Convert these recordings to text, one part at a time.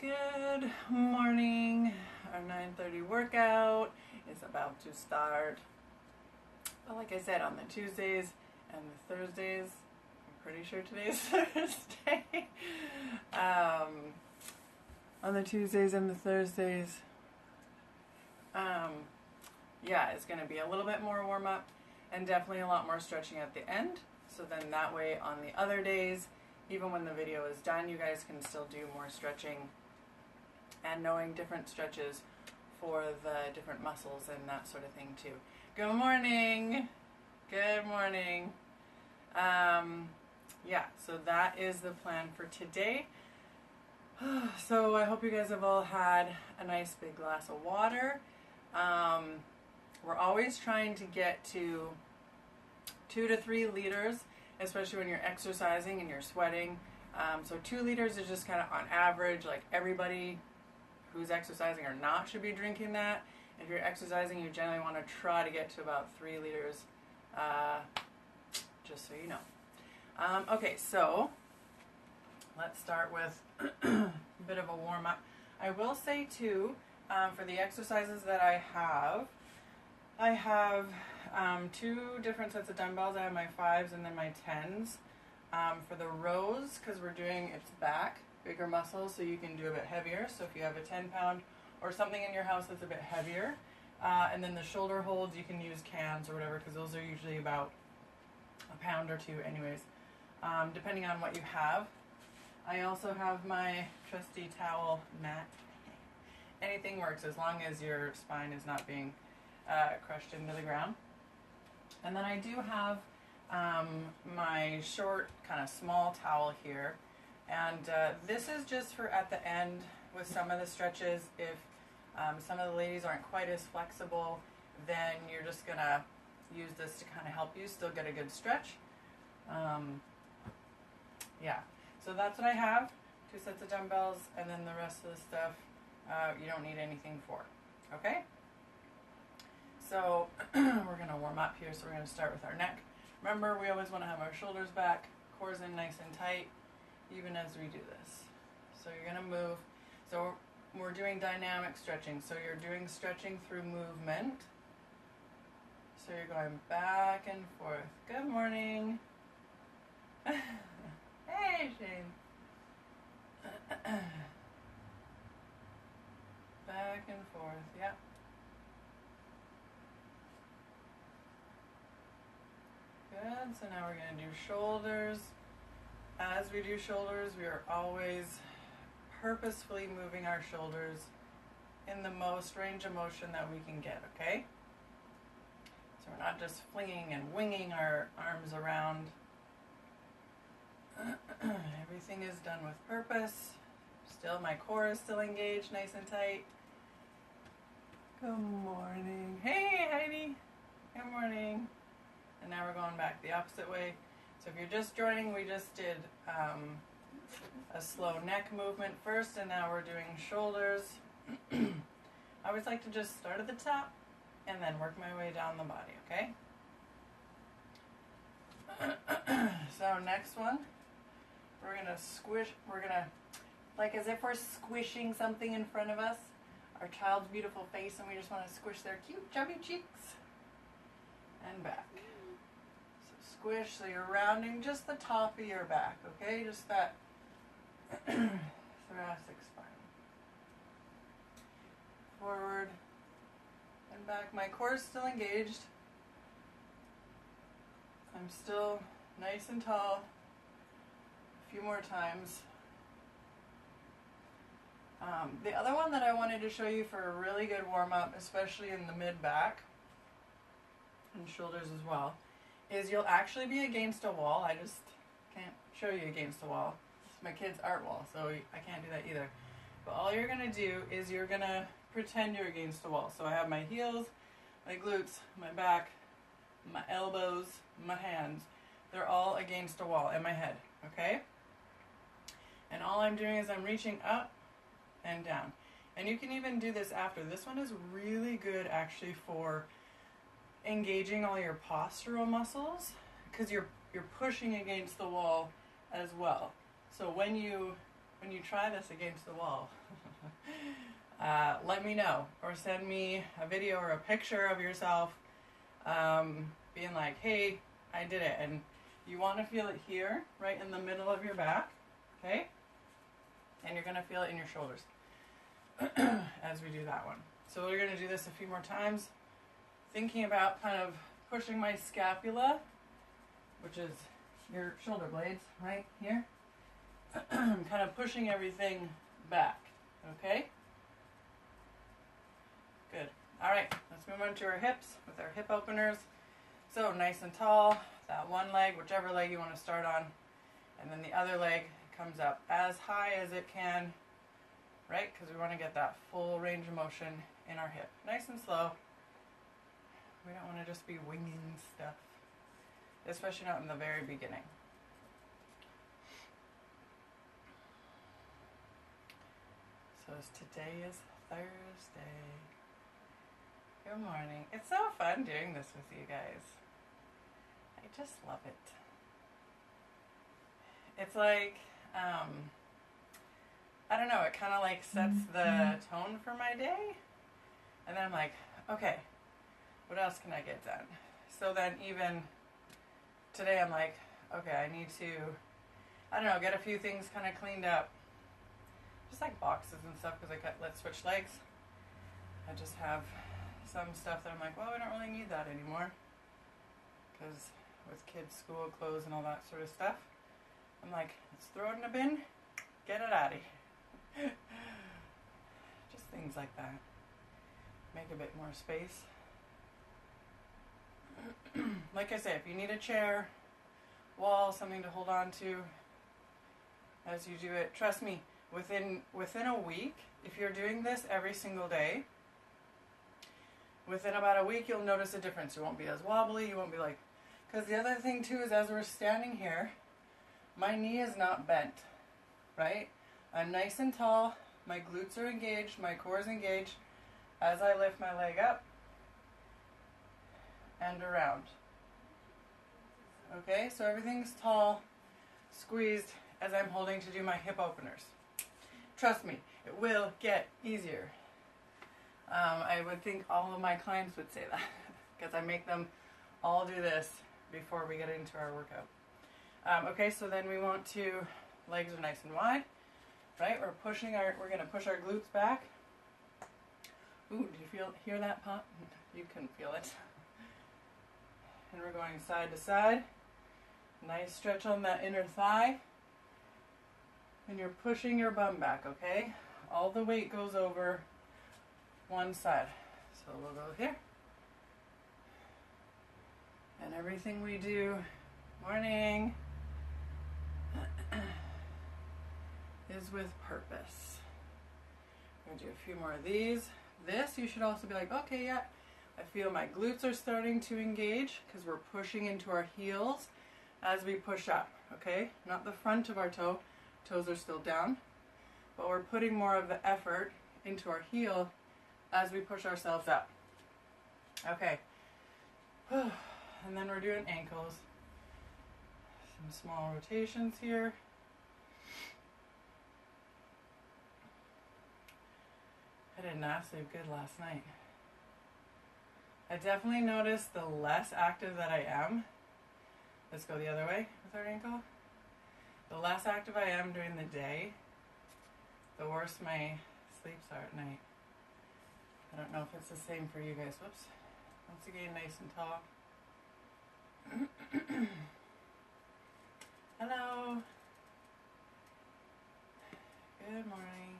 Good morning. Our 9:30 workout is about to start. But like I said, on the Tuesdays and the Thursdays, I'm pretty sure today's Thursday. On the Tuesdays and the Thursdays, it's going to be a little bit more warm up and definitely a lot more stretching at the end. So then that way on the other days, even when the video is done, you guys can still do more stretching and knowing different stretches for the different muscles and that sort of thing too. Good morning. Good morning. So that is the plan for today. So I hope you guys have all had a nice big glass of water. We're always trying to get to 2 to 3 liters, especially when you're exercising and you're sweating. So 2 liters is just kind of on average, like everybody who's exercising or not should be drinking that. If you're exercising, you generally want to try to get to about 3 liters, just so you know. Okay, so let's start with a bit of a warm-up. I will say too, for the exercises that I have 2 different sets of dumbbells. I have my 5s and then my 10s. For the rows, because we're doing its back, bigger muscles, so you can do a bit heavier. So if you have a 10-pound or something in your house that's a bit heavier, and then the shoulder holds, you can use cans or whatever, because those are usually about a pound or 2 anyways, depending on what you have. I also have my trusty towel mat. Anything works as long as your spine is not being crushed into the ground. And then I do have my short, kind of small towel here. And this is just for at the end with some of the stretches. If some of the ladies aren't quite as flexible, then you're just going to use this to kind of help you still get a good stretch. So that's what I have. 2 sets of dumbbells, and then the rest of the stuff you don't need anything for. Okay? So we're going to warm up here. So we're going to start with our neck. Remember, we always want to have our shoulders back, cores in nice and tight, even as we do this. So you're going to move. So we're doing dynamic stretching. So you're doing stretching through movement. So you're going back and forth. Good morning. Hey, Shane. Back and forth, yep. Good, so now we're going to do shoulders. As we do shoulders, we are always purposefully moving our shoulders in the most range of motion that we can get, okay? So we're not just flinging and winging our arms around. Everything is done with purpose. Still, my core is still engaged, nice and tight. Good morning. Hey, Heidi. Good morning. And now we're going back the opposite way. So if you're just joining, we just did a slow neck movement first, and now we're doing shoulders. I always like to just start at the top and then work my way down the body, okay? So next one, we're going to squish, like as if we're squishing something in front of us, our child's beautiful face, and we just want to squish their cute chubby cheeks and back. Squish, so you're rounding just the top of your back, okay? Just that thoracic spine. Forward and back. My core is still engaged. I'm still nice and tall. A few more times. The other one that I wanted to show you for a really good warm-up, especially in the mid-back and shoulders as well, is you'll actually be against a wall. I just can't show you against a wall. It's my kid's art wall, so I can't do that either. But all you're going to do is you're going to pretend you're against a wall. So I have my heels, my glutes, my back, my elbows, my hands. They're all against a wall and my head, okay? And all I'm doing is I'm reaching up and down. And you can even do this after. This one is really good actually for engaging all your postural muscles, because you're pushing against the wall as well. So when you when you try this against the wall, let me know, or send me a video or a picture of yourself being like, hey, I did it. And you want to feel it here, right in the middle of your back, okay? And you're going to feel it in your shoulders as we do that one. So we're going to do this a few more times, thinking about kind of pushing my scapula, which is your shoulder blades right here. Kind of pushing everything back, okay? Good. All right, let's move on to our hips with our hip openers. So nice and tall, that one leg, whichever leg you want to start on, and then the other leg comes up as high as it can, right? Because we want to get that full range of motion in our hip. Nice and slow. We don't want to just be winging stuff, especially not in the very beginning. So today is Thursday. Good morning. It's so fun doing this with you guys. I just love it. It's like, I don't know, it kind of like sets the tone for my day. And then I'm like, okay, what else can I get done? So then even today I'm like, okay, I need to, I don't know, get a few things kind of cleaned up. Just like boxes and stuff, because let's switch legs. I just have some stuff that I'm like, well, we don't really need that anymore. Because with kids' school clothes and all that sort of stuff, I'm like, let's throw it in a bin, get it out of here. Just things like that. Make a bit more space. Like I say, if you need a chair, wall, something to hold on to as you do it, trust me, within a week, if you're doing this every single day, within about a week, you'll notice a difference. You won't be as wobbly. You won't be like, because the other thing too is as we're standing here, my knee is not bent, right? I'm nice and tall. My glutes are engaged. My core is engaged as I lift my leg up and around. Okay, so everything's tall, squeezed as I'm holding to do my hip openers. Trust me, it will get easier. I would think all of my clients would say that because I make them all do this before we get into our workout. Okay, so then we want to, legs are nice and wide, right? We're going to push our glutes back. Ooh, do you hear that pop? You can feel it. And we're going side to side. Nice stretch on that inner thigh. And you're pushing your bum back, okay? All the weight goes over one side. So we'll go here. And everything we do, morning, is with purpose. I'm going to do a few more of these. This, you should also be like, okay, yeah, I feel my glutes are starting to engage because we're pushing into our heels as we push up, okay? Not the front of our toe. Toes are still down, but we're putting more of the effort into our heel as we push ourselves up. Okay. And then we're doing ankles. Some small rotations here. I did not sleep good last night. I definitely noticed the less active that I am. Let's go the other way with our ankle. The less active I am during the day, the worse my sleeps are at night. I don't know if it's the same for you guys. Whoops. Once again, nice and tall. Hello. Good morning.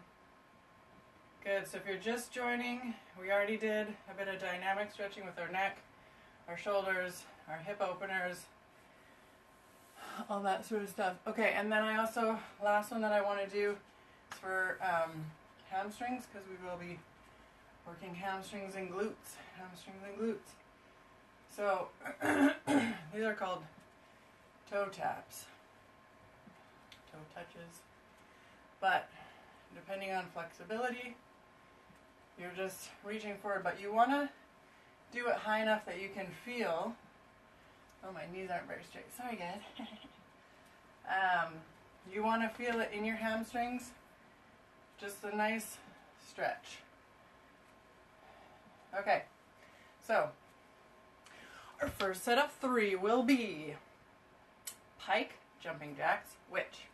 Good, so if you're just joining, we already did a bit of dynamic stretching with our neck, our shoulders, our hip openers, all that sort of stuff. Okay, and then I also, last one that I want to do is for hamstrings, because we will be working hamstrings and glutes. So, these are called toe taps, toe touches, but depending on flexibility, you're just reaching forward, but you want to do it high enough that you can feel, oh, my knees aren't very straight, sorry guys, You want to feel it in your hamstrings. Just a nice stretch. Okay, so our first set of 3 will be pike jumping jacks, which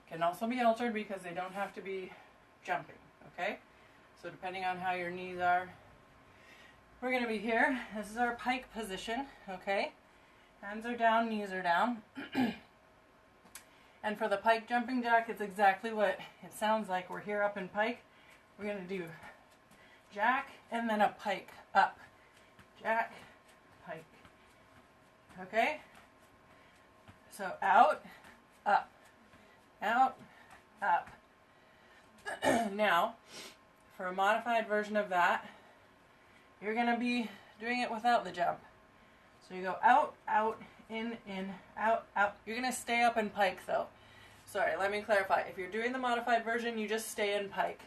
can also be altered because they don't have to be jumping, okay? So depending on how your knees are, we're going to be here. This is our pike position, okay? Hands are down, knees are down. And for the pike jumping jack, it's exactly what it sounds like. We're here up in pike. We're going to do jack and then a pike up. Jack, pike. Okay? So out, up, out, up. Now, for a modified version of that, you're going to be doing it without the jump. So you go out, out, in, out, out. You're going to stay up in pike though. Sorry, let me clarify. If you're doing the modified version, you just stay in pike.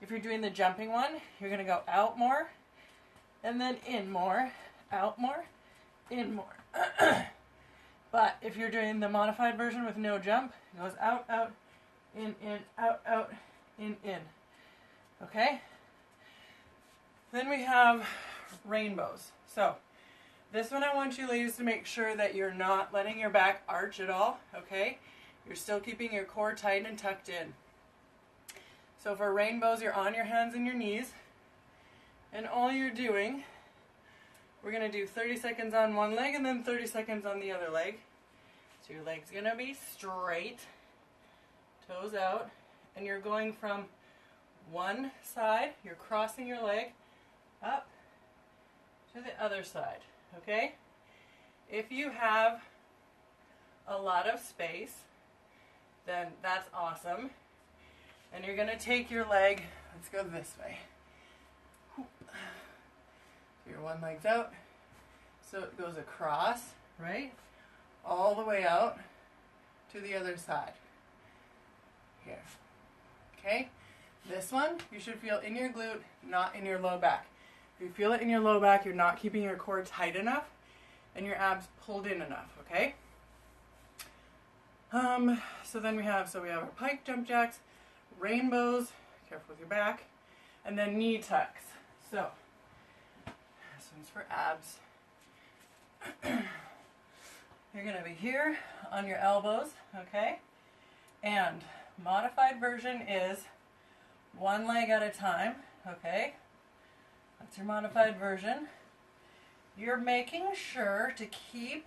If you're doing the jumping one, you're going to go out more, and then in more, out more, in more. But if you're doing the modified version with no jump, it goes out, out, in, out, in. Okay? Then we have rainbows. So, this one I want you ladies to make sure that you're not letting your back arch at all, okay? You're still keeping your core tight and tucked in. So for rainbows, you're on your hands and your knees, and all you're doing, we're going to do 30 seconds on one leg and then 30 seconds on the other leg. So your leg's going to be straight, toes out, and you're going from one side, you're crossing your leg up to the other side, okay? If you have a lot of space, then that's awesome. And you're going to take your leg, let's go this way. Your one leg's out, so it goes across, right? All the way out to the other side. Here. Okay? This one, you should feel in your glute, not in your low back. If you feel it in your low back, you're not keeping your core tight enough and your abs pulled in enough, okay? So then we have our pike jump jacks, rainbows, careful with your back, and then knee tucks. So, this one's for abs. You're going to be here on your elbows, okay? And modified version is one leg at a time, okay? That's your modified version. You're making sure to keep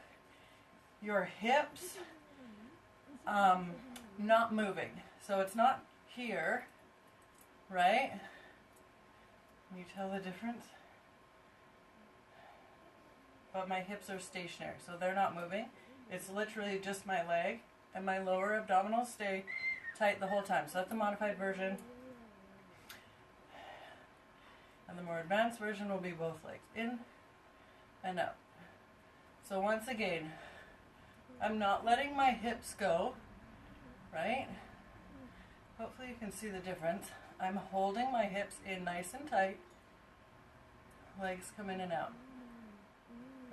your hips not moving. So it's not here, right? Can you tell the difference? But my hips are stationary, so they're not moving. It's literally just my leg, and my lower abdominals stay tight the whole time. So that's the modified version. And the more advanced version will be both legs in and out. So once again, I'm not letting my hips go, right? Hopefully you can see the difference. I'm holding my hips in nice and tight. Legs come in and out.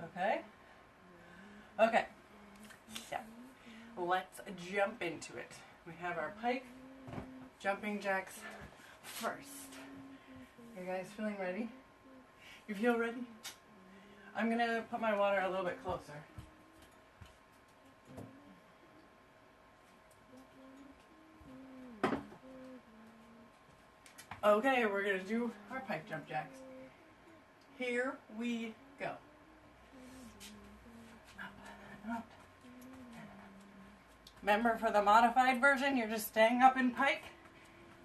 Okay? Okay. So, let's jump into it. We have our pike jumping jacks first. You guys feeling ready? You feel ready? I'm going to put my water a little bit closer. Okay, we're going to do our pike jump jacks. Here we go. Up and up. Remember, for the modified version, you're just staying up in pike,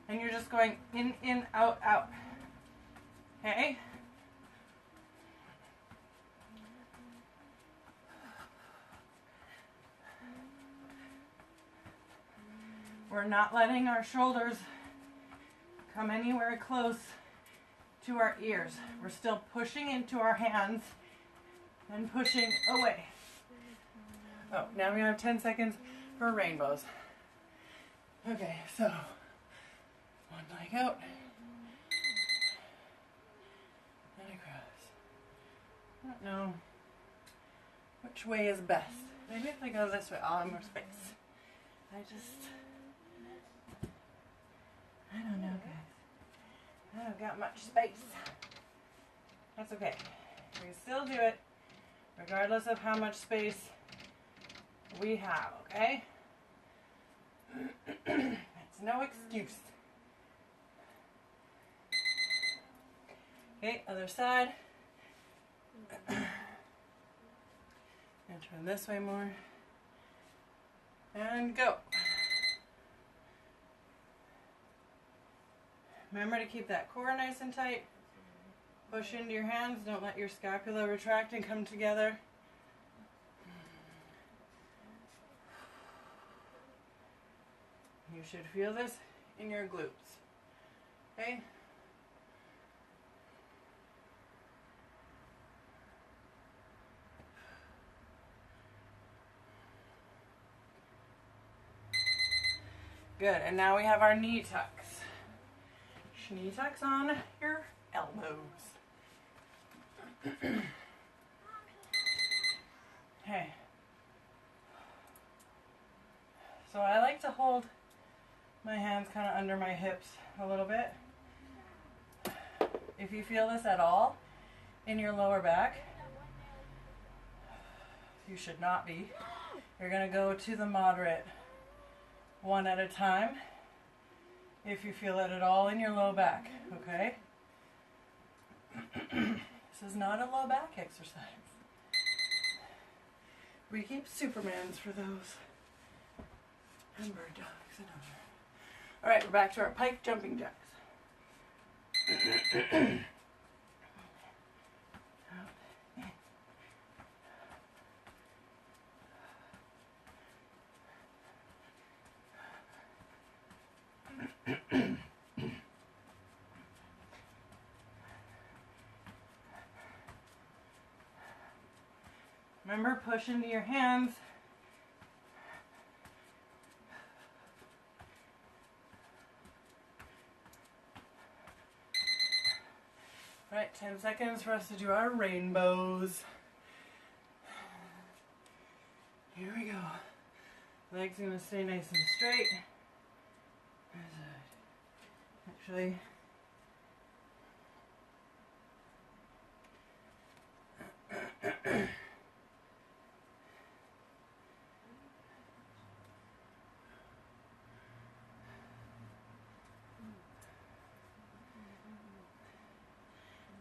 and you're just going in, out, out. Okay? We're not letting our shoulders come anywhere close to our ears. We're still pushing into our hands and pushing away. Oh, now we have 10 seconds for rainbows. Okay, so one leg out and across. I don't know which way is best. Maybe if I go this way, I'll have more space. I don't know, guys. I don't got much space. That's okay. We can still do it regardless of how much space we have, okay? It's no excuse. Okay, other side. And turn this way more. And go. Remember to keep that core nice and tight. Push into your hands. Don't let your scapula retract and come together. You should feel this in your glutes. Okay? Good, and now we have our knee tucks. Knee tucks on your elbows. Okay. So I like to hold my hands kind of under my hips a little bit. If you feel this at all in your lower back, you should not be. You're going to go to the moderate one at a time. If you feel it at all in your low back, okay? This is not a low back exercise. We keep Supermans for those. And bird dogs and other. Alright, we're back to our pike jumping jacks. Remember, push into your hands. All right, 10 seconds for us to do our rainbows. Here we go. Legs gonna stay nice and straight. Actually,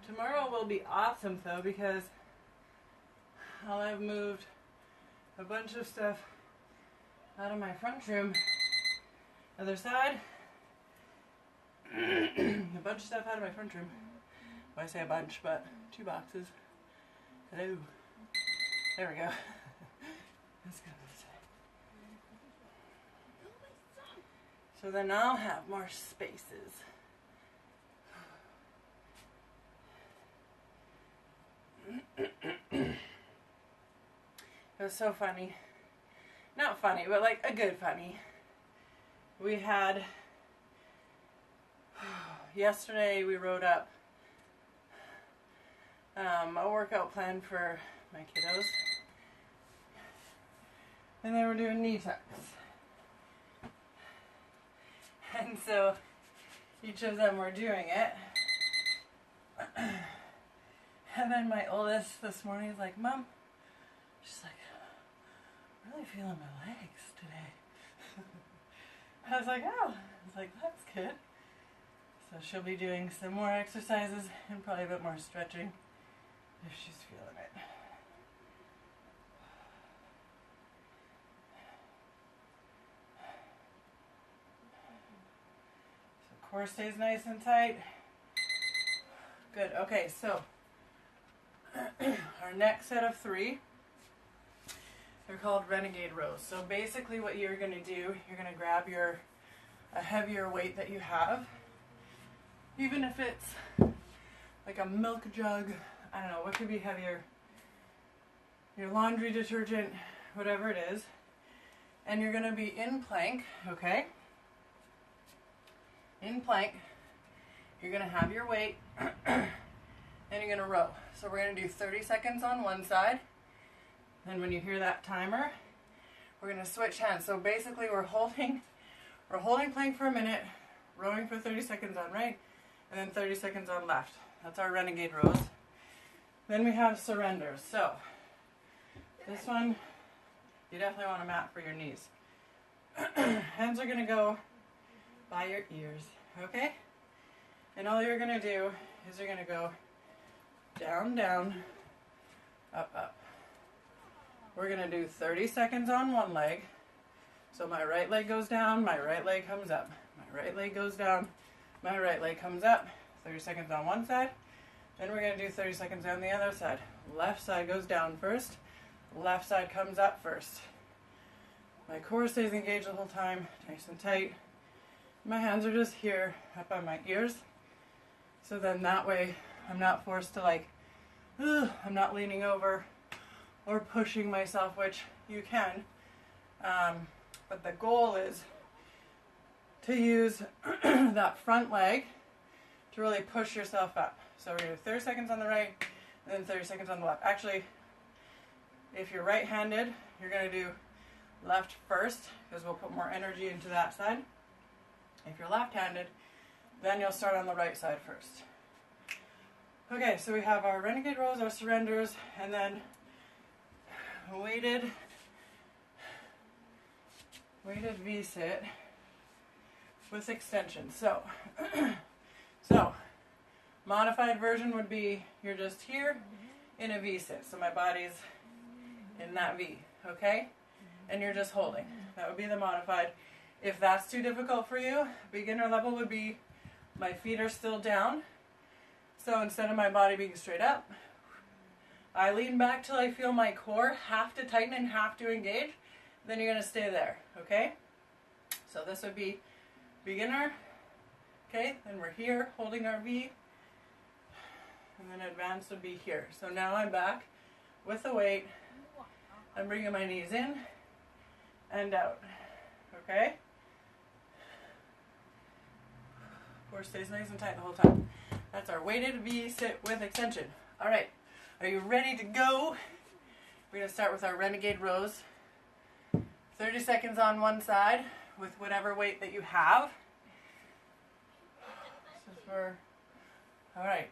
tomorrow will be awesome though, because I'll have moved a bunch of stuff out of my front room. Other side. A bunch of stuff out of my front room. Well, I say a bunch, but 2 boxes. Hello. There we go. That's good. So then I'll have more spaces. It was so funny. Not funny, but like a good funny. We had... Yesterday we wrote up a workout plan for my kiddos. And then we're doing knee tucks. And so each of them were doing it. And then my oldest this morning is like, Mom, she's like, I'm really feeling my legs today. I was like, oh. I was like, that's good. So she'll be doing some more exercises and probably a bit more stretching if she's feeling it. So core stays nice and tight. Good. Okay, so our next set of 3, they're called Renegade rows. So basically what you're going to do, you're going to grab a heavier weight that you have. Even if it's like a milk jug, I don't know, what could be heavier? Your laundry detergent, whatever it is. And you're going to be in plank, okay? In plank. You're going to have your weight, and you're going to row. So we're going to do 30 seconds on one side. Then when you hear that timer, we're going to switch hands. So basically we're holding plank for a minute, rowing for 30 seconds on right, and then 30 seconds on left. That's our renegade rows. Then we have surrenders. So this one, you definitely want a mat for your knees. Hands are going to go by your ears, okay? And all you're going to do is you're going to go down, down, up, up. We're going to do 30 seconds on one leg. So my right leg goes down, my right leg comes up. My right leg goes down, my right leg comes up. 30 seconds on one side. Then we're going to do 30 seconds on the other side. Left side goes down first. Left side comes up first. My core stays engaged the whole time, nice and tight. My hands are just here, up on my ears. So then that way, I'm not forced to I'm not leaning over or pushing myself, which you can. But the goal is to use that front leg to really push yourself up. So we're going to do 30 seconds on the right and then 30 seconds on the left. Actually, if you're right-handed, you're going to do left first because we'll put more energy into that side. If you're left-handed, then you'll start on the right side first. Okay, so we have our renegade rows, our surrenders, and then weighted V-sit with extension. So modified version would be you're just here in a V-sit. So my body's in that V, okay? And you're just holding. That would be the modified. If that's too difficult for you, beginner level would be my feet are still down. So instead of my body being straight up, I lean back till I feel my core have to tighten and have to engage. Then you're going to stay there, okay? So this would be beginner, okay? Then we're here holding our V. And then advanced would be here. So now I'm back with the weight. I'm bringing my knees in and out, okay? Core stays nice and tight the whole time. That's our weighted V-sit with extension. All right, are you ready to go? We're going to start with our renegade rows. 30 seconds on one side with whatever weight that you have. This is for, all right.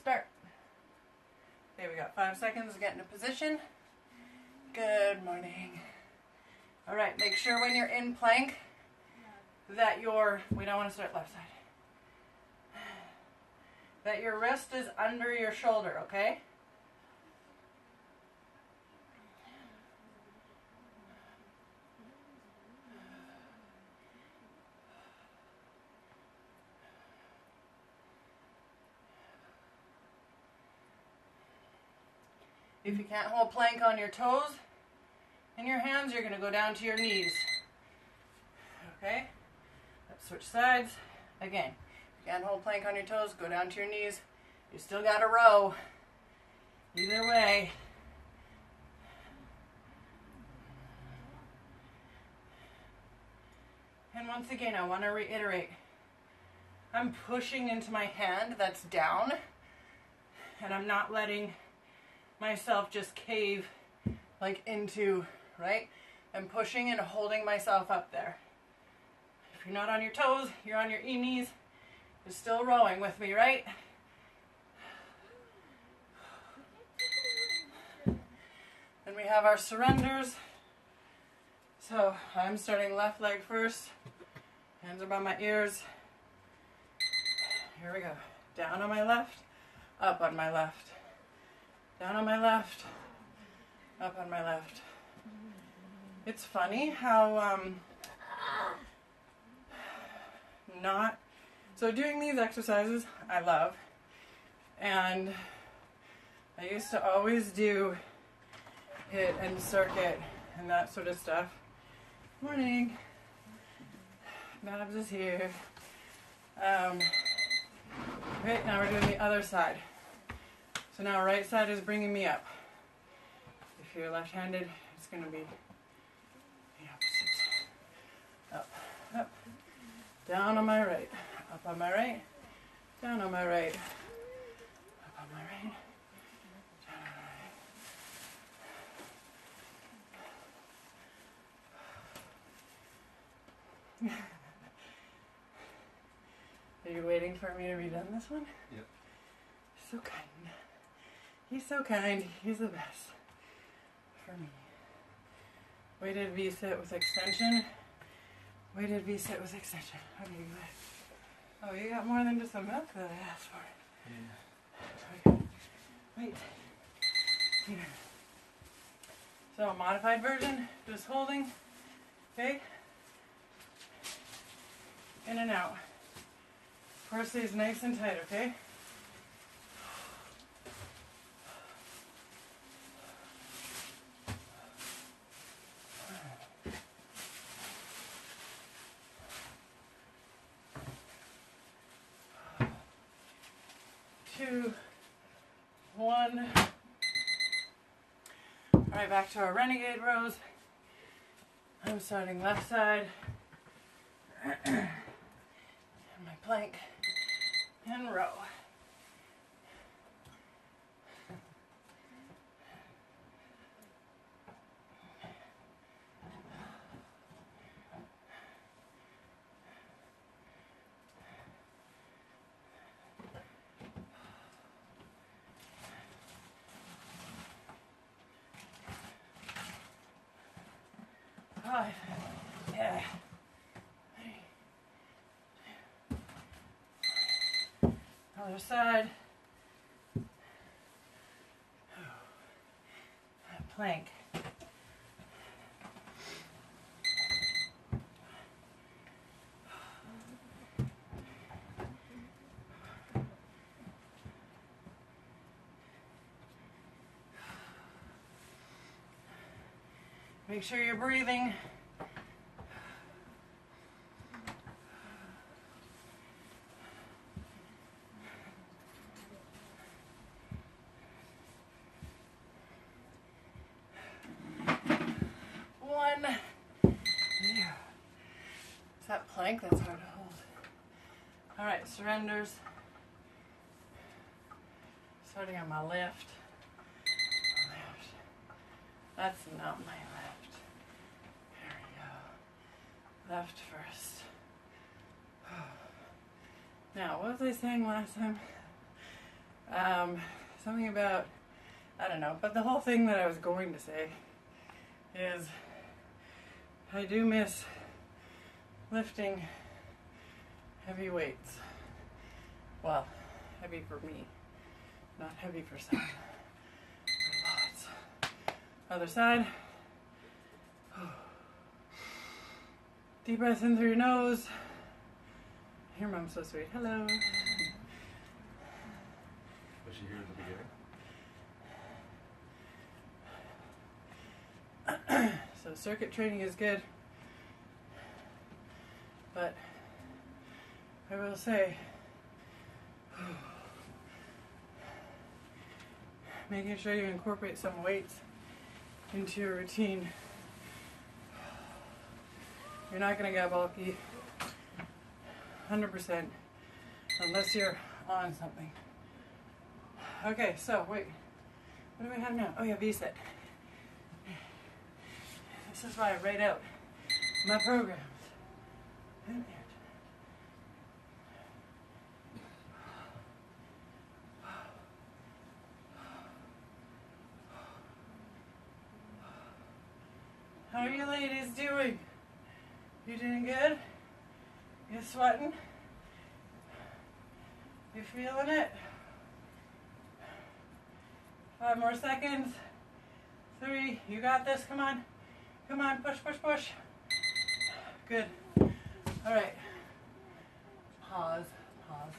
Start. Okay, we got 5 seconds to get into position. Good morning. All right, make sure when you're in plank that we don't want to start left side. That your wrist is under your shoulder, okay? If you can't hold plank on your toes and your hands, you're going to go down to your knees. Okay? Let's switch sides. Again, if you can't hold plank on your toes, go down to your knees. You still got to row. Either way. And once again, I want to reiterate. I'm pushing into my hand that's down, and I'm not letting myself just cave into, right? I'm pushing and holding myself up there. If you're not on your toes, you're on your knees. You're still rowing with me, right? Then we have our surrenders. So I'm starting left leg first. Hands are by my ears. Here we go. Down on my left, up on my left. Down on my left, up on my left. It's funny how so doing these exercises I love, and I used to always do hit and circuit and that sort of stuff. Morning. Babs is here. Okay, now we're doing the other side. So now right side is bringing me up. If you're left-handed, it's going to be the opposite. Up, up, down on my right, up on my right, down on my right, up on my right, down on my right. waiting for me to be done this one? Yep. So kind. He's so kind. He's the best for me. Weighted V-sit with extension. Weighted V-sit with extension. Okay, go ahead. Oh, you got more than just the milk that I asked for. Yeah. Okay. Wait. Here. So, a modified version, just holding. Okay. In and out. Core stays nice and tight, okay? Two, one. All right, back to our Renegade rows. I'm starting left side. And my plank and row. Five. Yeah. Other side. Plank. Make sure you're breathing. One. Yeah. It's that plank that's hard to hold. All right, surrenders. Starting on my left. That's not my left. There we go. Left first. Now, what was I saying last time? Something about, I don't know, but the whole thing that I was going to say is I do miss lifting heavy weights. Well, heavy for me, not heavy for some. Lots. Other side. Deep breath in through your nose. Your mom's so sweet. Hello. Was she here at the beginning? So circuit training is good, but I will say, making sure you incorporate some weights into your routine. You're not going to get bulky 100% unless you're on something. Okay, so wait, what do we have now? Oh yeah, V-sit. This is why I write out my programs. How are you ladies doing? You doing good? You sweating? You feeling it? 5 more seconds. 3, you got this, come on. Come on, push, push, push. Good. All right. Pause, pause.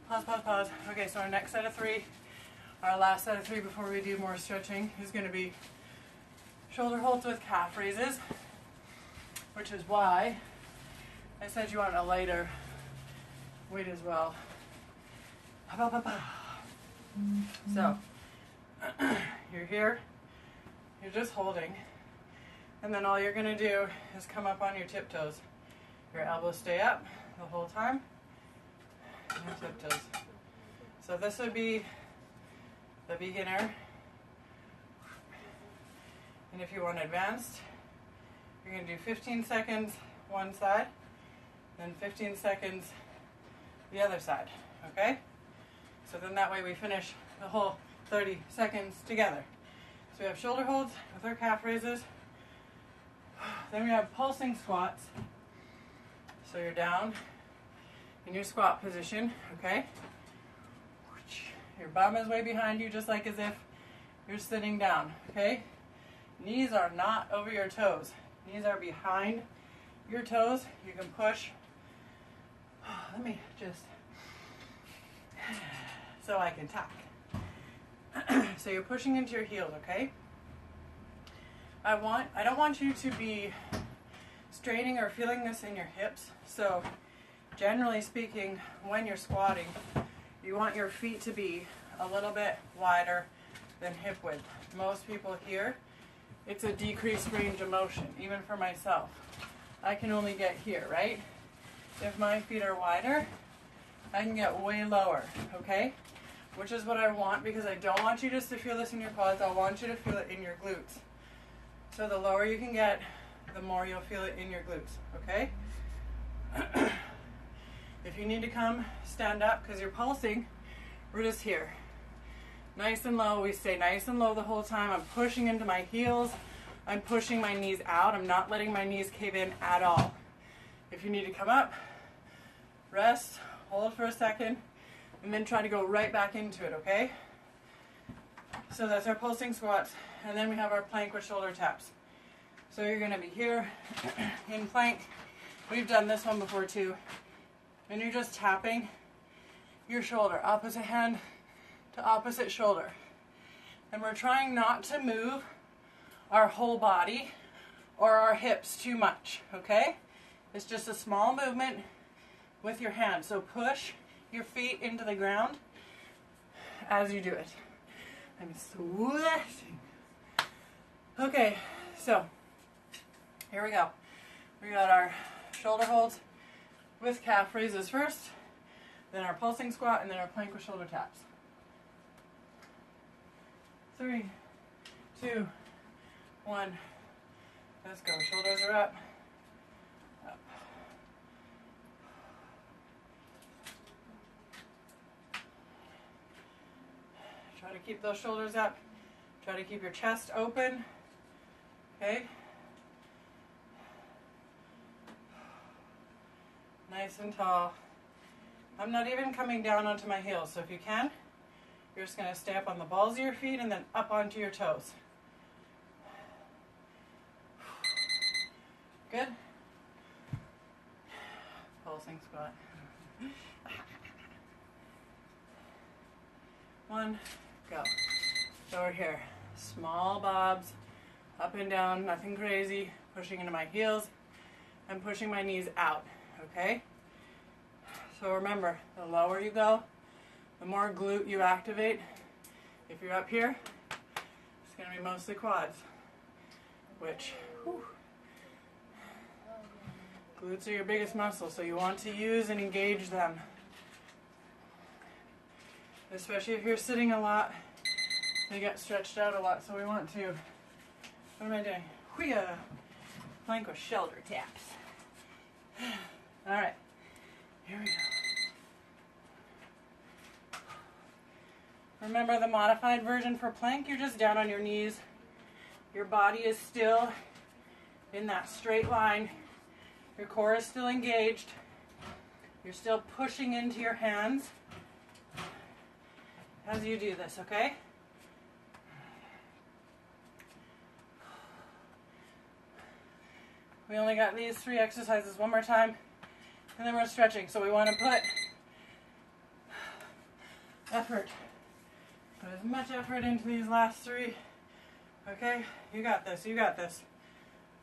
Pause, pause, pause. Okay, so our next set of 3, our last set of 3 before we do more stretching is going to be shoulder holds with calf raises, which is why I said you want a lighter weight as well. So, you're here, you're just holding, and then all you're going to do is come up on your tiptoes. Your elbows stay up the whole time, and your tiptoes. So this would be the beginner, and if you want advanced, you're going to do 15 seconds one side, then 15 seconds the other side, okay? So then that way we finish the whole 30 seconds together. So we have shoulder holds with our calf raises. Then we have pulsing squats. So you're down in your squat position, okay? Your bum is way behind you, just like as if you're sitting down, okay? Knees are not over your toes. Knees are behind your toes. You can push. Let me just, so I can talk. So you're pushing into your heels, okay? I don't want you to be straining or feeling this in your hips. So generally speaking, when you're squatting, you want your feet to be a little bit wider than hip width. Most people here, it's a decreased range of motion, even for myself. I can only get here, right? If my feet are wider, I can get way lower, okay? Which is what I want, because I don't want you just to feel this in your quads, I want you to feel it in your glutes. So the lower you can get, the more you'll feel it in your glutes, okay? If you need to come, stand up, because you're pulsing, we're just here. Nice and low, we stay nice and low the whole time. I'm pushing into my heels, I'm pushing my knees out, I'm not letting my knees cave in at all. If you need to come up, rest, hold for a second, and then try to go right back into it, okay? So that's our pulsing squats, and then we have our plank with shoulder taps. So you're gonna be here in plank. We've done this one before too. And you're just tapping your shoulder, opposite hand to opposite shoulder. And we're trying not to move our whole body or our hips too much, okay? It's just a small movement with your hands. So push your feet into the ground as you do it. I'm sweating. Okay, so here we go. We got our shoulder holds with calf raises first, then our pulsing squat, and then our plank with shoulder taps. 3, 2, 1. Let's go. Shoulders are up. Up. Try to keep those shoulders up. Try to keep your chest open. Okay? Nice and tall. I'm not even coming down onto my heels, so if you can, you're just going to stay up on the balls of your feet and then up onto your toes. Good? Pulsing squat. 1, go. So we're here. Small bobs, up and down, nothing crazy. Pushing into my heels and pushing my knees out, okay? So remember, the lower you go, the more glute you activate. If you're up here, it's going to be mostly quads, which, whew, glutes are your biggest muscle, so you want to use and engage them. Especially if you're sitting a lot, they get stretched out a lot, so we want to, what am I doing? Hoo-yah! Plank with shoulder taps. All right, here we go. Remember the modified version for plank, you're just down on your knees. Your body is still in that straight line. Your core is still engaged. You're still pushing into your hands as you do this, okay? We only got these 3 exercises. One more time, and then we're stretching. So we want to put effort. Put as much effort into these last 3. Okay? You got this. You got this.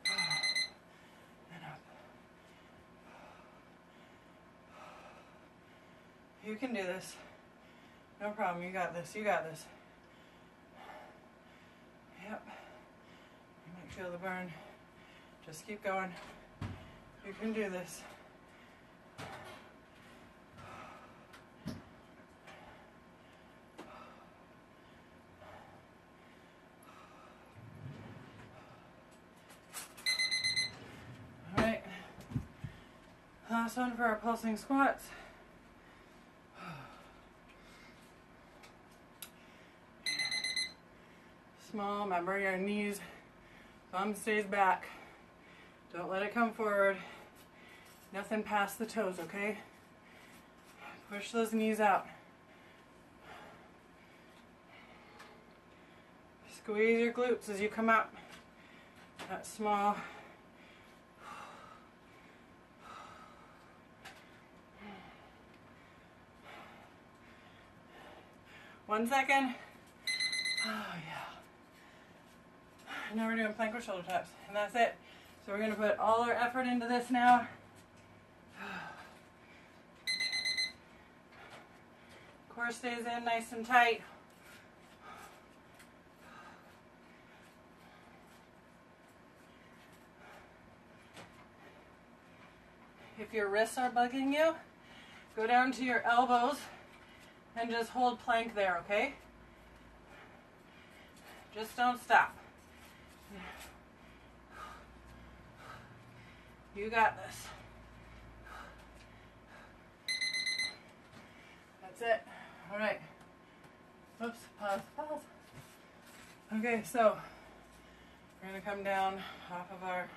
And up. You can do this. No problem. You got this. You got this. Yep. You might feel the burn. Just keep going. You can do this. All right. Last one for our pulsing squats. Small, remember your knees, thumb stays back. Don't let it come forward. Nothing past the toes, okay? Push those knees out. Squeeze your glutes as you come up. That small. One second. Oh yeah. Now we're doing plank with shoulder taps, and that's it. So we're going to put all our effort into this now. Core stays in nice and tight. If your wrists are bugging you, go down to your elbows and just hold plank there, okay? Just don't stop. You got this. That's it. All right. Oops, pause. Okay, so we're gonna come down off of our.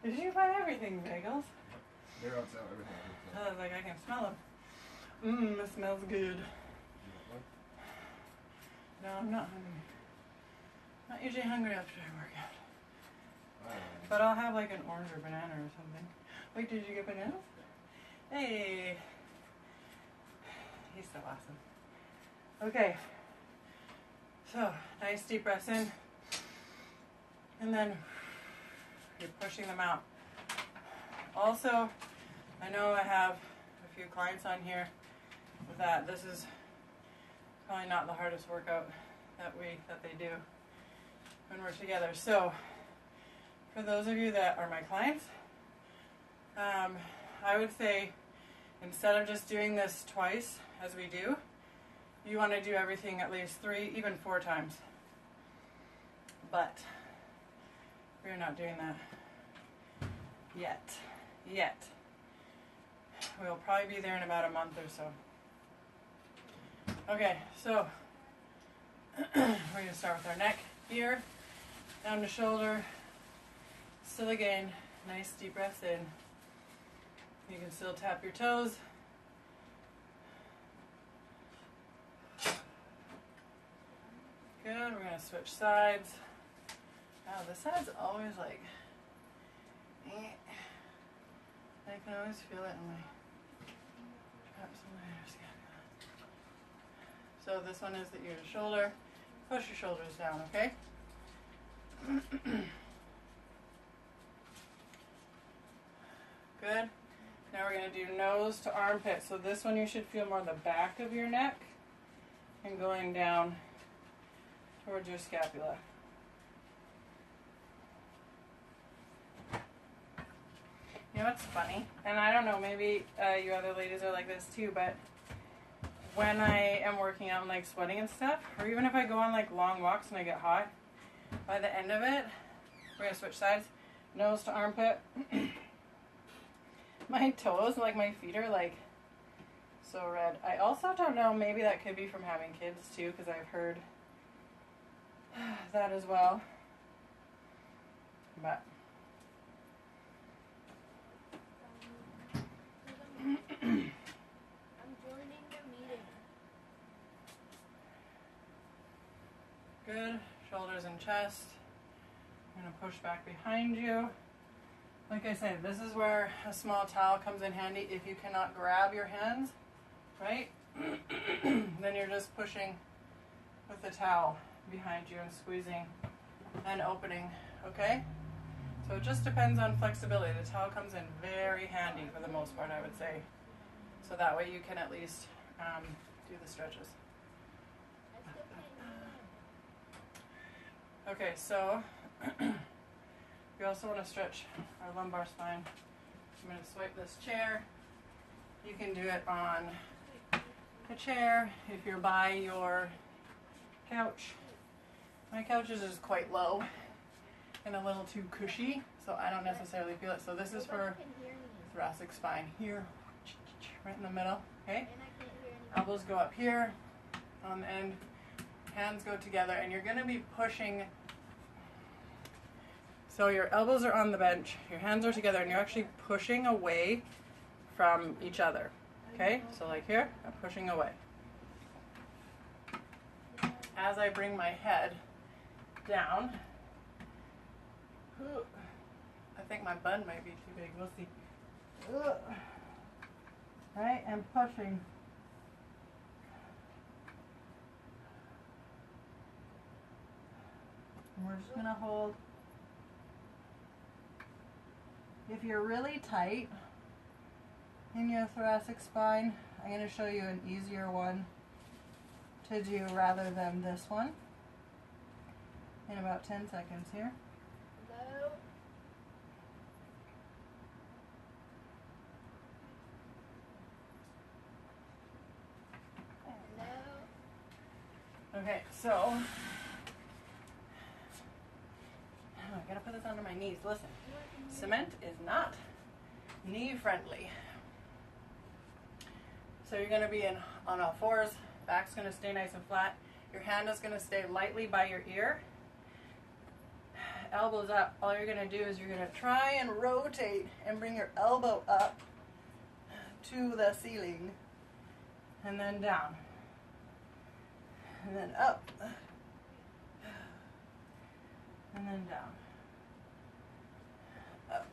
Did you buy everything, bagels? They're on sale, everything. I was like, I can smell them. It smells good. No, I'm not hungry. Not usually hungry after I work out. But I'll have like an orange or banana or something. Wait, did you get bananas? Hey. He's so awesome. Okay. So, nice deep breaths in. And then you're pushing them out. Also, I know I have a few clients on here that this is probably not the hardest workout that they do when we're together. So, for those of you that are my clients, I would say instead of just doing this twice as we do, you want to do everything at least 3, even 4 times. But we're not doing that yet. We'll probably be there in about a month or so. Okay, so we're going to start with our neck here, down to shoulder. Still again, nice deep breaths in. You can still tap your toes. Good, we're going to switch sides. Wow, the side's always like, I can always feel it in my traps and my scapula. So this one is the ear to shoulder. Push your shoulders down, okay? Good. Now we're going to do nose to armpit. So this one you should feel more the back of your neck and going down towards your scapula. You know what's funny? And I don't know, maybe you other ladies are like this too, but when I am working out and like sweating and stuff, or even if I go on like long walks and I get hot, by the end of it, we're going to switch sides, nose to armpit. My toes, like my feet are like so red. I also don't know, maybe that could be from having kids too, because I've heard that as well. But I'm joining the meeting. good. Shoulders and chest. I'm going to push back behind you. Like I said, this is where a small towel comes in handy. If you cannot grab your hands, right, then you're just pushing with the towel behind you and squeezing and opening, okay? So it just depends on flexibility. The towel comes in very handy for the most part, I would say. So that way you can at least do the stretches. Okay, so we also want to stretch our lumbar spine. I'm going to swipe this chair. You can do it on a chair if you're by your couch. My couch is just quite low and a little too cushy, so I don't necessarily feel it. So this is for thoracic spine here, right in the middle, okay? Elbows go up here on the end. Hands go together, and you're going to be pushing. So your elbows are on the bench, your hands are together, and you're actually pushing away from each other. Okay? So like here, I'm pushing away. As I bring my head down, I think my bun might be too big. We'll see. Right? And pushing. And we're just going to hold. If you're really tight in your thoracic spine, I'm going to show you an easier one to do rather than this one in about 10 seconds here. Hello. Hello. Okay, so I gotta put this under my knees. Listen, cement is not knee friendly. So you're gonna be on all fours, back's gonna stay nice and flat. Your hand is gonna stay lightly by your ear. Elbows up. All you're gonna do is you're gonna try and rotate and bring your elbow up to the ceiling and then down. And then up. And then down. Up.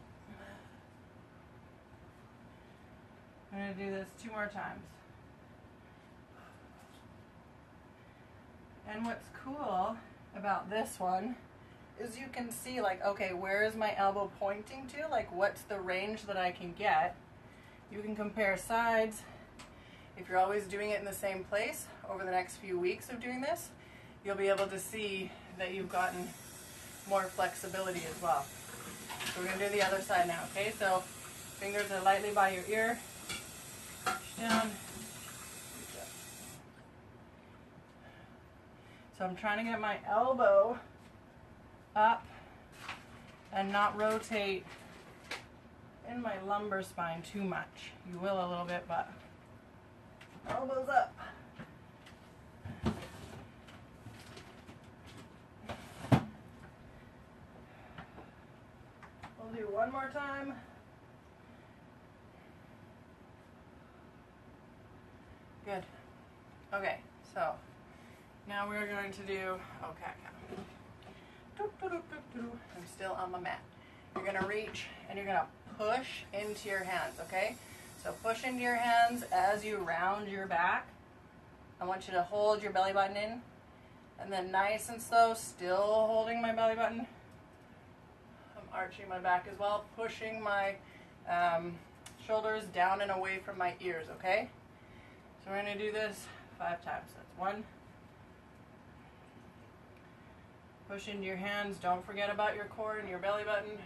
I'm going to do this 2 more times. And what's cool about this one is you can see, like, okay, where is my elbow pointing to? Like, what's the range that I can get? You can compare sides. If you're always doing it in the same place over the next few weeks of doing this, you'll be able to see that you've gotten more flexibility as well. So we're going to do the other side now, okay? So fingers are lightly by your ear. Push down. So I'm trying to get my elbow up and not rotate in my lumbar spine too much. You will a little bit, but elbows up. We'll do one more time. Good. Okay, so now we're going to do, okay, I'm still on my mat. You're going to reach and you're going to push into your hands, okay? So push into your hands as you round your back. I want you to hold your belly button in, and then nice and slow, still holding my belly button. I'm arching my back as well, pushing my shoulders down and away from my ears, okay? So we're going to do this 5 times. That's 1. Push into your hands. Don't forget about your core and your belly button. Is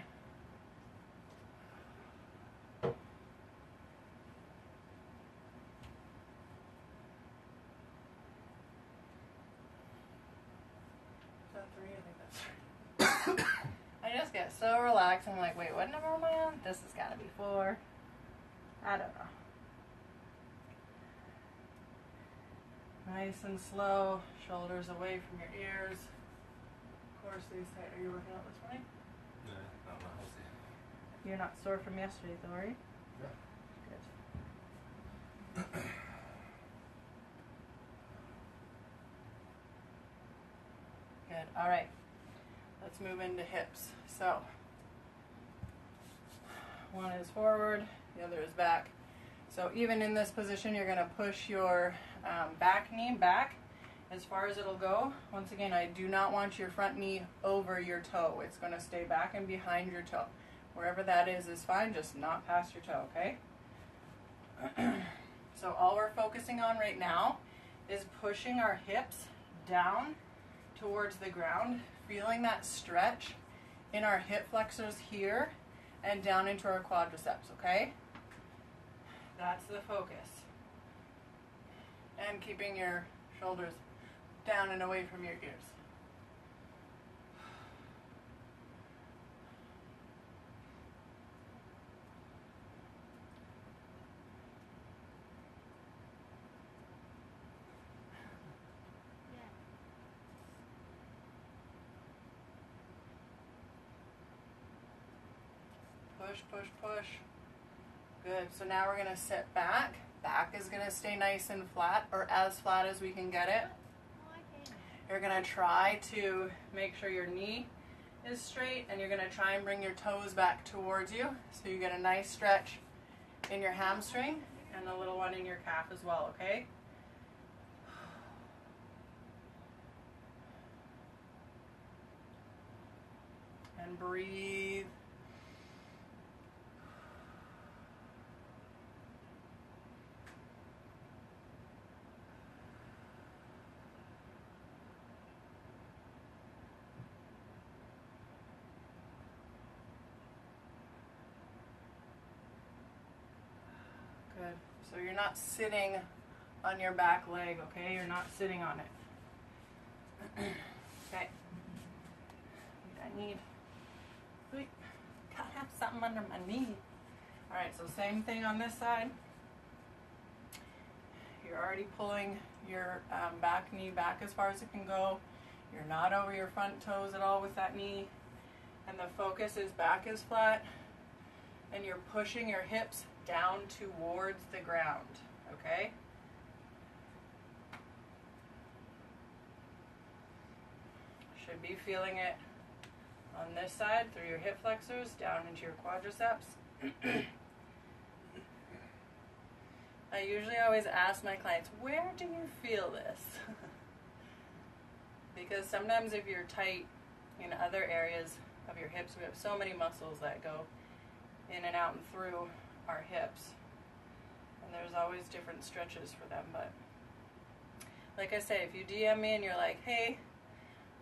that 3? I think that's 3. I just get so relaxed. I'm like, wait, what number am I on? This has got to be 4. I don't know. Nice and slow. Shoulders away from your ears. Of course, these tight. Are you working out this morning? No, not my whole day. You're not sore from yesterday, though, are you? Yeah. Good. Good. All right. Let's move into hips. So, one is forward, the other is back. So even in this position, you're going to push your back knee back as far as it'll go. Once again, I do not want your front knee over your toe. It's going to stay back and behind your toe. Wherever that is fine, just not past your toe, okay? So all we're focusing on right now is pushing our hips down towards the ground, feeling that stretch in our hip flexors here and down into our quadriceps, okay? That's the focus. And keeping your shoulders down and away from your ears. Push, push, push. Good. So now we're going to sit back. Back is going to stay nice and flat, or as flat as we can get it. You're going to try to make sure your knee is straight, and you're going to try and bring your toes back towards you, so you get a nice stretch in your hamstring and a little one in your calf as well, okay? And breathe. Good. So you're not sitting on your back leg, okay? You're not sitting on it. Okay. I need, gotta have something under my knee. All right, so same thing on this side. You're already pulling your back knee back as far as it can go. You're not over your front toes at all with that knee. And the focus is back is flat. And you're pushing your hips down towards the ground, okay? Should be feeling it on this side through your hip flexors, down into your quadriceps. I usually always ask my clients, where do you feel this? Because sometimes if you're tight in other areas of your hips, we have so many muscles that go in and out and through our hips. And there's always different stretches for them. But like I say, if you DM me and you're like, hey,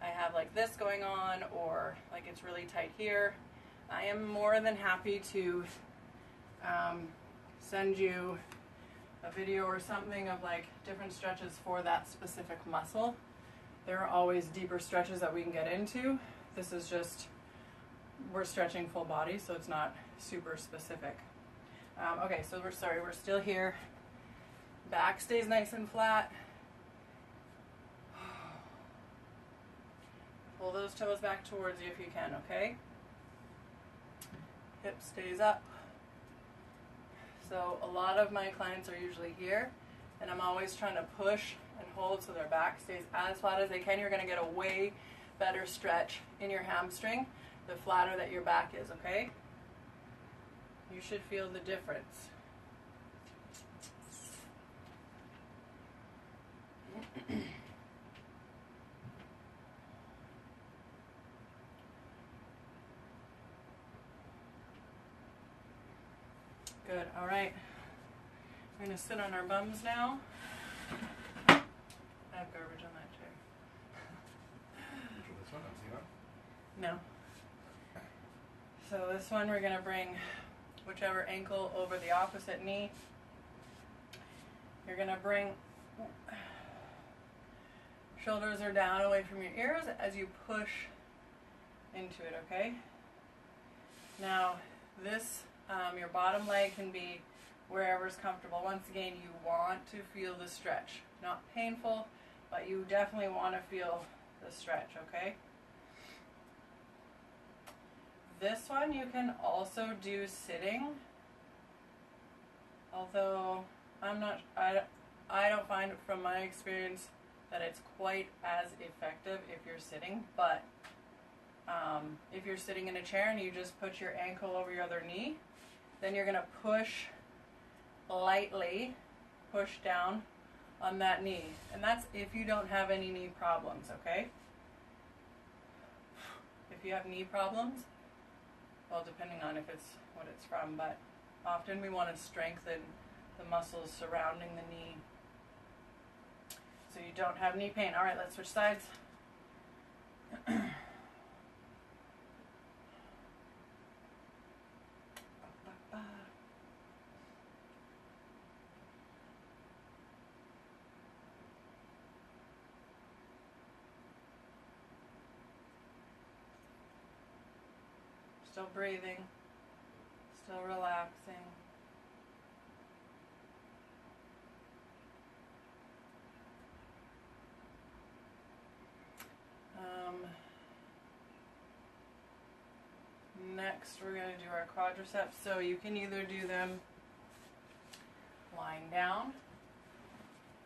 I have like this going on, or like it's really tight here, I am more than happy to send you a video or something of like different stretches for that specific muscle. There are always deeper stretches that we can get into. This is just, we're stretching full body, so it's not super specific. Okay, so we're still here. Back stays nice and flat. Pull those toes back towards you if you can, okay? Hip stays up. So a lot of my clients are usually here, and I'm always trying to push and hold so their back stays as flat as they can. You're going to get a way better stretch in your hamstring the flatter that your back is, okay? You should feel the difference. Good, all right. We're going to sit on our bums now. I have garbage on that chair. This one, I'm seeing one. No. So this one we're going to bring whichever ankle over the opposite knee. You're going to bring shoulders are down away from your ears as you push into it, okay? Now this, your bottom leg can be wherever's comfortable. Once again, you want to feel the stretch. Not painful, but you definitely want to feel the stretch, okay? This one you can also do sitting, although I don't find from my experience that it's quite as effective if you're sitting, but if you're sitting in a chair and you just put your ankle over your other knee, then you're going to push lightly, push down on that knee. And that's if you don't have any knee problems, okay? If you have knee problems, well, depending on if it's what it's from, but often we want to strengthen the muscles surrounding the knee so you don't have knee pain. All right, let's switch sides. Still breathing, still relaxing. Next next we're going to do our quadriceps. So you can either do them lying down,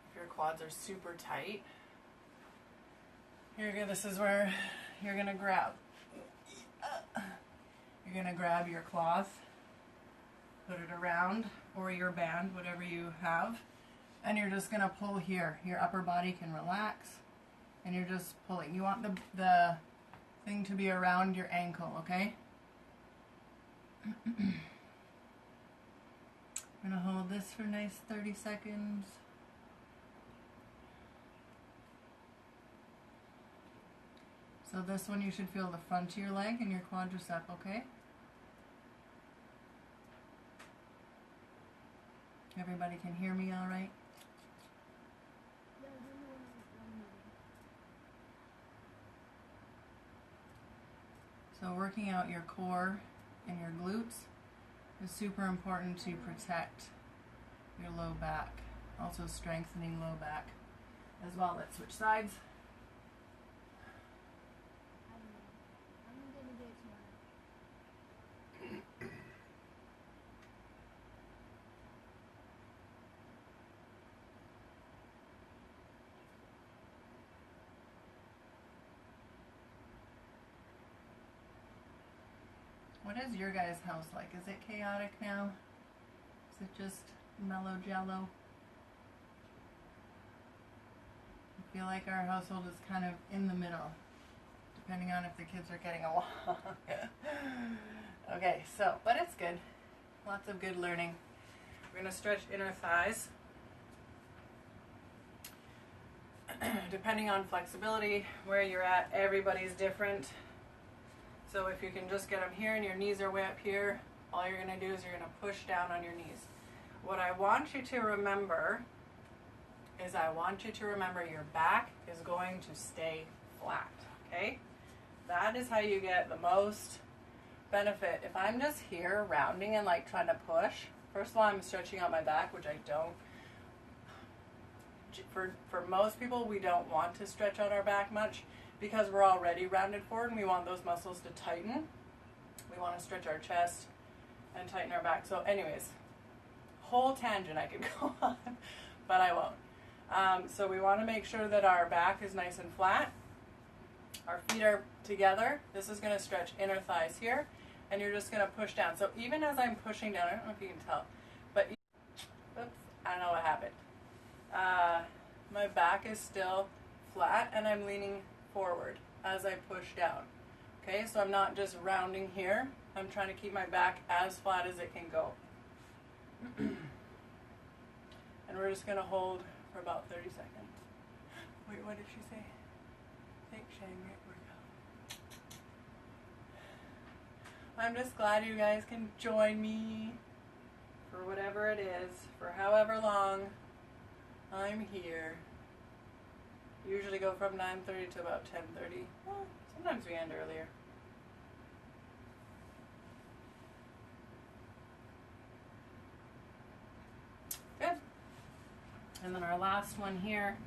if your quads are super tight. Here you go, this is where you're going to grab. You're going to grab your cloth, put it around, or your band, whatever you have, and you're just going to pull here. Your upper body can relax, and you're just pulling. You want the thing to be around your ankle, okay? I'm going to hold this for a nice 30 seconds. So this one you should feel the front of your leg and your quadricep, okay? Everybody can hear me all right? So working out your core and your glutes is super important to protect your low back. Also strengthening low back as well. Let's switch sides. What is your guys' house like? Is it chaotic now? Is it just mellow jello? I feel like our household is kind of in the middle, depending on if the kids are getting along. Okay, so, but it's good. Lots of good learning. We're going to stretch inner thighs. Depending on flexibility, where you're at, everybody's different. So if you can just get them here and your knees are way up here, all you're going to do is you're going to push down on your knees. What I want you to remember is your back is going to stay flat, okay? That is how you get the most benefit. If I'm just here rounding and like trying to push, first of all, I'm stretching out my back, which I don't. For most people, we don't want to stretch out our back much because we're already rounded forward and we want those muscles to tighten. We want to stretch our chest and tighten our back. So anyways, whole tangent I could go on, but I won't. So we want to make sure that our back is nice and flat. Our feet are together. This is going to stretch inner thighs here, and you're just going to push down. So even as I'm pushing down, I don't know if you can tell, but oops, I don't know what happened. My back is still flat, and I'm leaning forward as I push down. Okay, so I'm not just rounding here. I'm trying to keep my back as flat as it can go. And we're just going to hold for about 30 seconds. Wait, what did she say? Thanks, Shane. I'm just glad you guys can join me for whatever it is, for however long I'm here. Usually go from 9:30 to about 10:30. Well, sometimes we end earlier. Good. And then our last one here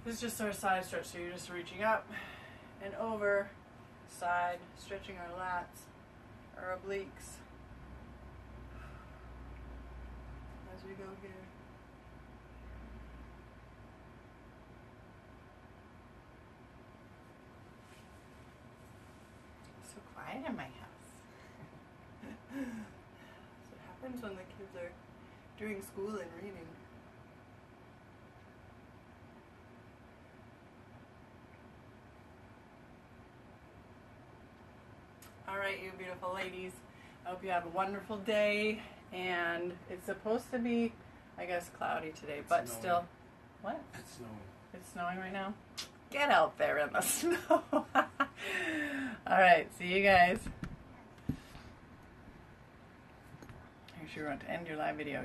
is just our side stretch. So you're just reaching up and over, side, stretching our lats, our obliques as we go here. So quiet in my house. That's what happens when the kids are doing school and reading. All right, you beautiful ladies. I hope you have a wonderful day. And it's supposed to be, I guess, cloudy today, but snowing. Still. What? It's snowing. It's snowing right now? Get out there in the snow. All right, see you guys. Make sure you want to end your live video.